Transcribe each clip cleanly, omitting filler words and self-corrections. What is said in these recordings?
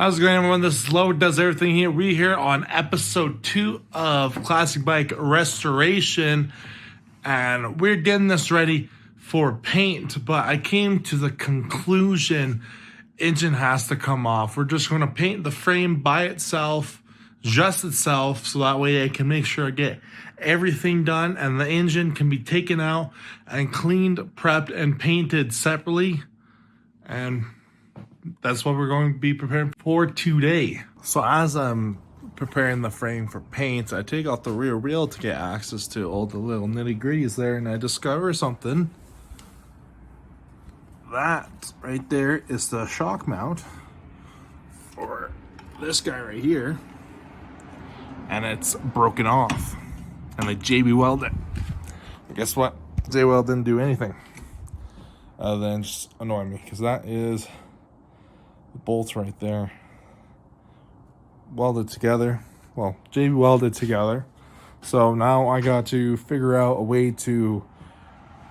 How's it going, everyone? This is Ludwig Does Everything here. We're here on episode 2 of Classic Bike Restoration, and we're getting this ready for paint, but I came to the conclusion engine has to come off. We're just going to paint the frame by itself, just itself, so that way I can make sure I get everything done, and the engine can be taken out and cleaned, prepped, and painted separately. And that's what we're going to be preparing for today. So as I'm preparing the frame for paint, I take out the rear wheel to get access to all the little nitty gritties there, and I discover something. That right there is the shock mount for this guy right here, and it's broken off, and I JB welded it. Guess what? J-Weld didn't do anything other than just annoy me, because that is the bolts right there welded together. Well, JB welded together. So now I got to figure out a way to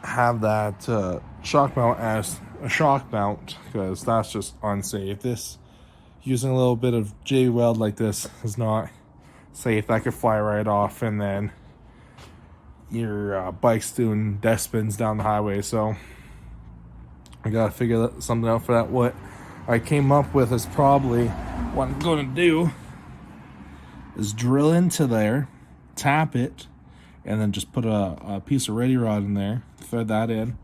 have that shock mount as a shock mount, because that's just unsafe. This using a little bit of JB weld like this is not safe. That could fly right off, and then your bike's doing death spins down the highway. So I gotta figure something out for that. What I came up with is probably what I'm going to do is drill into there, tap it, and then just put a piece of ready rod in there, thread that in,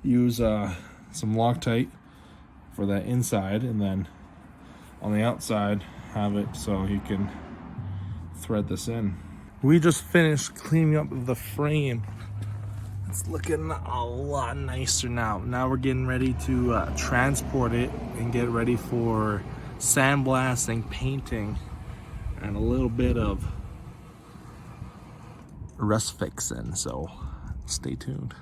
use some Loctite for that inside, and then on the outside have it so you can thread this in. We just finished cleaning up the frame. It's looking a lot nicer now. Now we're getting ready to transport it and get ready for sandblasting, painting, and a little bit of rust fixing. So stay tuned.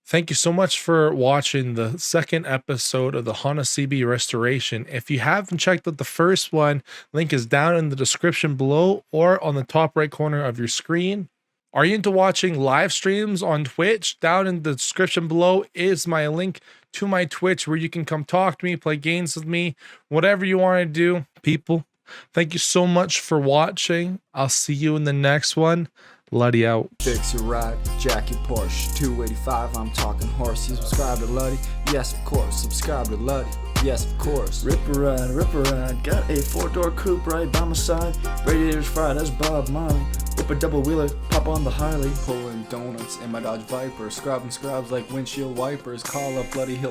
Thank you so much for watching the second episode of the Honda CB restoration. If you haven't checked out the first one, link is down in the description below or on the top right corner of your screen. Are you into watching live streams on Twitch? Down in the description below is my link to my Twitch where you can come talk to me, play games with me, whatever you want to do. People, thank you so much for watching. I'll see you in the next one. Luddy out. Fix your ride, Jackie Porsche 285. I'm talking horse. You subscribe to Luddy? Yes, of course. Subscribe to Luddy. Yes, of course. Rip a ride, got a 4-door coupe right by my side. Radiators fried as Bob Marley. Whip a double wheeler, pop on the Harley. Pulling donuts in my Dodge Viper, scrubbing scrubs like windshield wipers. Call up Bloody Hill